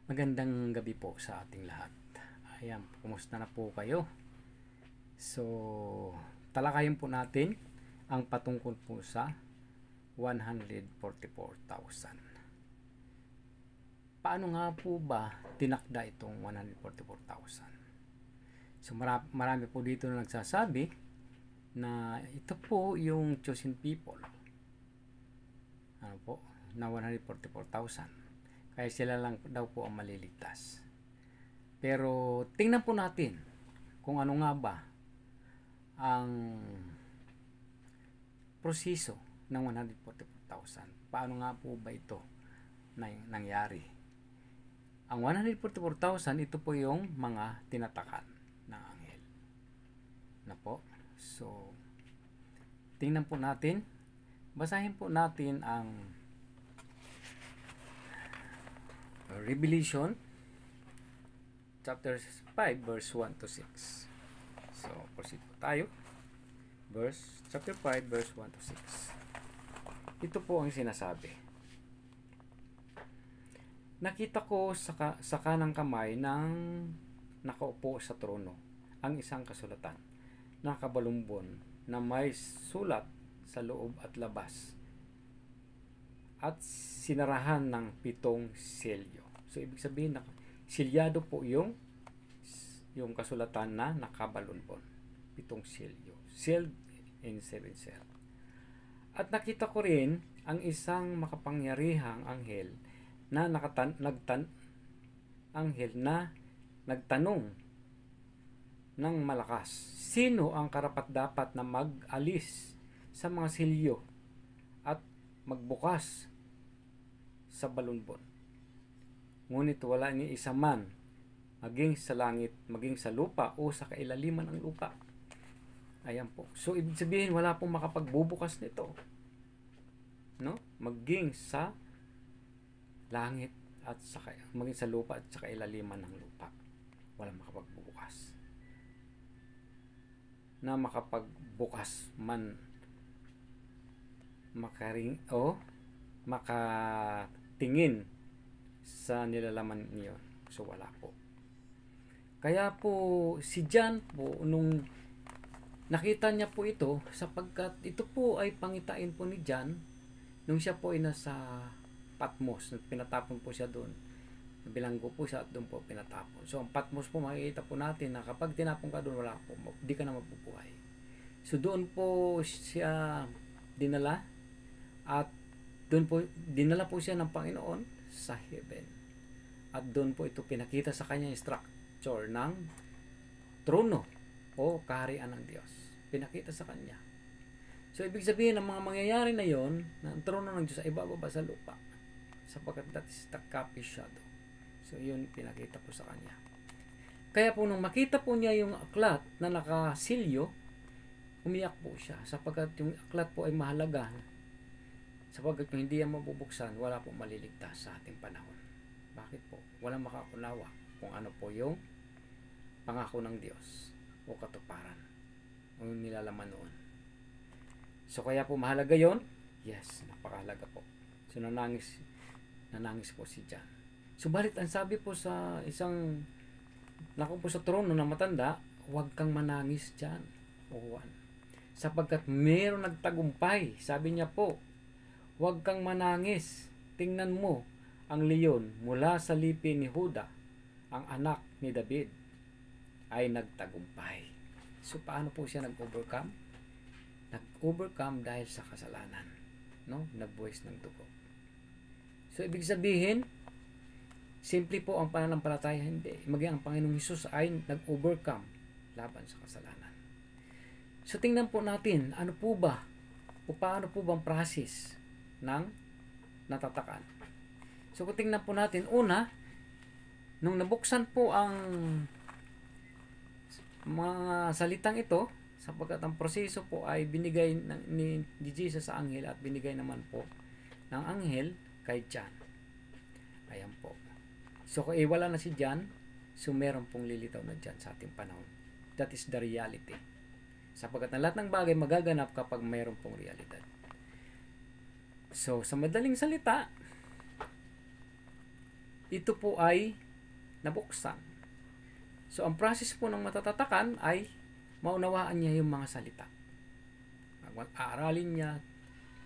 Magandang gabi po sa ating lahat. Ayan, kumusta na po kayo? So, talakayin po natin ang patungkol po sa 144,000. Paano nga po ba tinakda itong 144,000? So, marami po dito na nagsasabi na ito po yung chosen people. Ano po? Na 144,000. Kaya sila lang daw po ang maliligtas. Pero tingnan po natin kung ano nga ba ang proseso ng 144,000. Paano nga po ba ito nangyari? Ang 144,000, ito po yung mga tinatakan ng anghel. Na po? So, tingnan po natin. Basahin po natin ang Revelation chapter 5 verse 1 to 6. So, proceed po tayo. Chapter 5 verse 1 to 6. Ito po ang sinasabi. Nakita ko sa kanang kamay ng nakaupo sa trono ang isang kasulatan na kabalumbon na may sulat sa loob at labas at sinarahan ng 7 selyo. So, ibig sabihin na silyado po yung kasulatan na nakabalunbon. 7 selyo. Sealed in 7 seal. At nakita ko rin ang isang makapangyarihang anghel na nagtanong ng malakas, sino ang karapat-dapat na mag-alis sa mga selyo at magbukas sa balunbon? Ngunit wala ni isa man, maging sa langit, maging sa lupa o sa kailaliman ng lupa. Ayan po. So, ibig sabihin, wala pong makapagbubukas nito. No? Maging sa langit at maging sa lupa at sa kailaliman ng lupa. Walang makapagbubukas. Na makapagbukas man makatingin sa nilalaman niyo. So, wala po. Kaya po, si John po, nung nakita niya po ito, sapagkat ito po ay pangitain po ni John, nung siya po ay nasa Patmos, pinatapon po siya doon. Bilanggo po siya at doon po pinatapon. So, ang Patmos po, makikita po natin na kapag tinapon ka doon, wala po, di ka na mabubuhay. So, doon po siya dinala at doon po dinala po siya ng Panginoon sa heaven. At doon po ito pinakita sa kanya yung structure ng trono o kaharian ng Diyos. Pinakita sa kanya. So, ibig sabihin ng mga mangyayari na yon, na ang trono ng Diyos ay ibababa sa lupa. Sapagkat that is the copy shadow. So, yun pinakita po sa kanya. Kaya po nung makita po niya yung aklat na nakasilyo, umiyak po siya. Sapagkat yung aklat po ay mahalaga. Sapagkat kung hindi yan mabubuksan, wala po maliligtas sa ating panahon. Bakit po? Walang makakunawa kung ano po yung pangako ng Diyos o katuparan o yung nilalaman noon. So, kaya po mahalaga yon? Yes, napakahalaga po. So, nanangis po si John. Subalit, ang sabi po sa isang nakaupo sa trono na matanda, huwag kang manangis dyan, o Juan. Sapagkat mayroong nagtagumpay. Sabi niya po, huwag kang manangis. Tingnan mo, ang leon mula sa lipi ni Juda, ang anak ni David, ay nagtagumpay. So, paano po siya nag-overcome? Nag-overcome dahil sa kasalanan. No? Nagbuwis ng dugo. So, ibig sabihin, simple po ang pananampalataya, hindi. Maging ang Panginoong Hesus ay nag-overcome laban sa kasalanan. So, tingnan po natin, ano po ba o paano po bang process ng natatakan. So, kung tingnan po natin, una, nung nabuksan po ang mga salitang ito, sapagkat ang proseso po ay binigay ni Jesus sa anghel at binigay naman po ng anghel kay John. Ayan po. So, kung wala na si John, so meron pong lilitaw na John sa ating panahon. That is the reality. Sapagkat ang lahat ng bagay magaganap kapag meron pong realidad. So, sa madaling salita, ito po ay nabuksan. So, ang process po ng matatatakan ay maunawaan niya yung mga salita. Aaralin niya,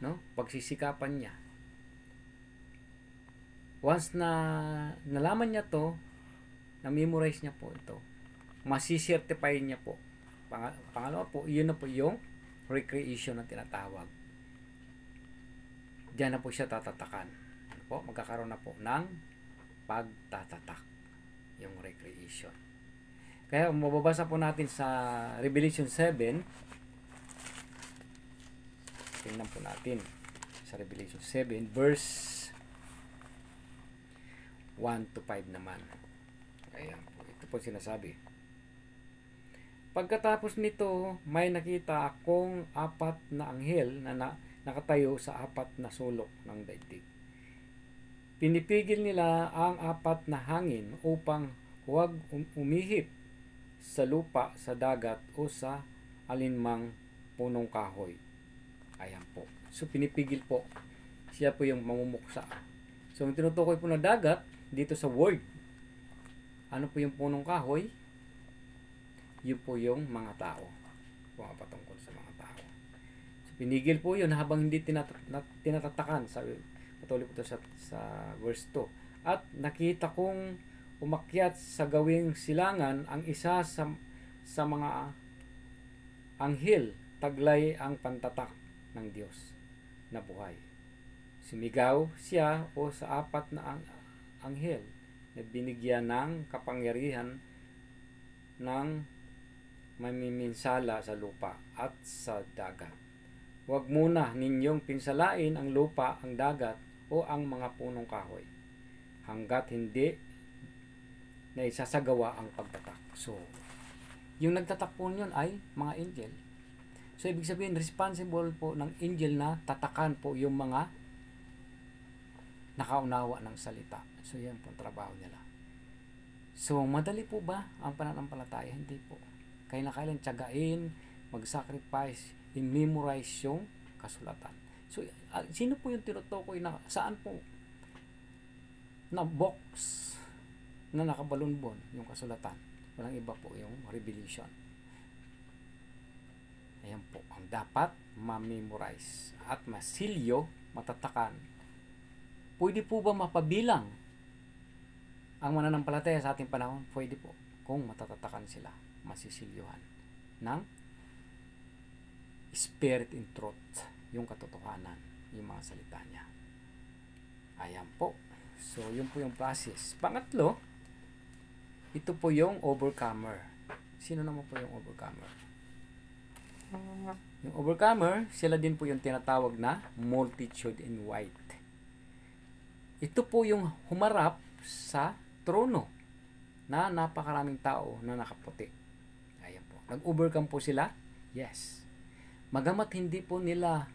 no? Pagsisikapan niya. Once na nalaman niya to, na-memorize niya po ito, masicertify niya po. Pangalawa po, yun na po yung recreation na tinatawag. Diyan na po siya tatatakan. Ano po? Magkakaroon na po ng pagtatatak, yung recreation. Kaya mababasa po natin sa Revelation 7. Tingnan po natin sa Revelation 7 verse 1 to 5 naman. Ayan po, ito po sinasabi. Pagkatapos nito, may nakita akong 4 na anghel na nakatayo sa 4 na sulok ng daigdig. Pinipigil nila ang 4 na hangin upang huwag umihip sa lupa, sa dagat, o sa alinmang punong kahoy. Ayan po. So, pinipigil po. Siya po yung mamumuksa. So, ang tinutukoy po na dagat, dito sa word, ano po yung punong kahoy? Yun po yung mga tao. Mga patungkol sa mga tao. So, pinigil po yun habang hindi tinatatakan. Patuloy po ito sa verse 2. At nakita kong umakyat sa gawing silangan ang isa sa mga anghel, taglay ang pantatak ng Diyos na buhay. Sumigaw siya o sa 4 na anghel na binigyan ng kapangyarihan ng mamiminsala sa lupa at sa dagat. Huwag muna ninyong pinsalain ang lupa, ang dagat, o ang mga punong kahoy hanggat hindi na isasagawa ang pagtatak. So, yung nagtatak po yun ay mga angel. So, ibig sabihin, responsible po ng angel na tatakan po yung mga nakaunawa ng salita. So, yan po ang trabaho nila. So, madali po ba ang pananampalataya? Hindi po. Kailangan tiyagain, mag-sacrifice, i-memorize yung kasulatan. So, sino po yung tinutukoy na saan po na box na nakabalunbon yung kasulatan? Walang iba po yung Revelation. Ayan po ang dapat ma-memorize at masilyo, matatakan. Pwede po ba mapabilang ang mananampalataya sa ating panahon? Pwede po kung matatatakan sila, masisilyuhan ng spirit and truth, yung katotohanan, yung mga salita niya. Ayan po. So, yun po yung process. Pangatlo, ito po yung overcomer. Sino naman po yung overcomer? Yung overcomer, sila din po yung tinatawag na multitude in white. Ito po yung humarap sa trono na napakaraming tao na nakaputi. Ayan po. Nag-overcome po sila? Yes. Magamat hindi po nila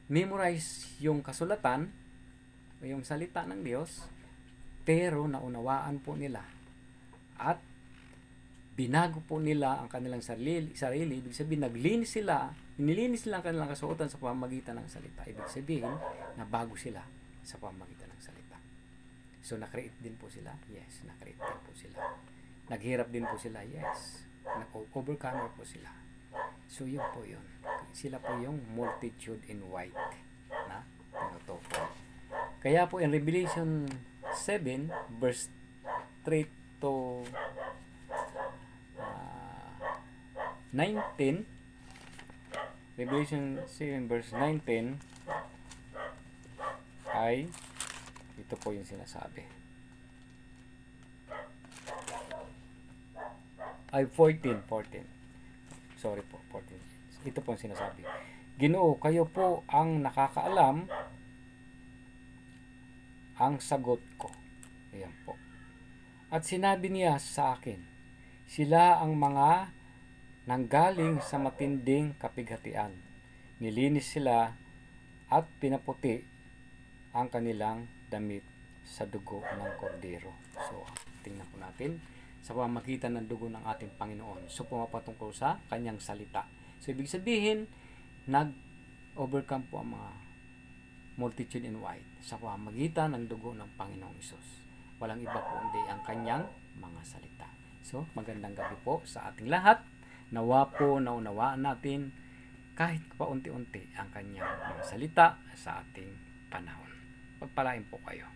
memorize yung kasulatan o yung salita ng Diyos, pero naunawaan po nila at binago po nila ang kanilang sarili. Ibig sabihin, nilinis sila ang kanilang kasuotan sa pamamagitan ng salita. Ibig sabihin, nabago sila sa pamamagitan ng salita. So, na-create din po sila? Yes, na-create din po sila. Naghirap din po sila? Yes. Nag-overcomer po sila. So, yun po yun. Sila po yung multitude in white na tinutukoy. Kaya po in Revelation 7 verse 3 to 19, Revelation 7 verse 19 ay ito po yung sinasabi. Ay 14. Sorry po, 14. Ito po ang sinasabi. Ginoo, kayo po ang nakakaalam ang sagot ko. Ayan po. At sinabi niya sa akin, sila ang mga nanggaling sa matinding kapighatian. Nilinis sila at pinaputi ang kanilang damit sa dugo ng kordero. So, tingnan po natin sa pamamagitan ng dugo ng ating Panginoon. So, pumapatungkol sa kanyang salita. So, ibig sabihin, nag-overcome po ang mga multitude in white sa pamamagitan ng dugo ng Panginoong Hesus. walang iba po kundi ang kanyang mga salita. So, magandang gabi po sa ating lahat. Nawa po naunawaan natin kahit paunti-unti ang kanyang mga salita sa ating panahon. Pagpalain po kayo.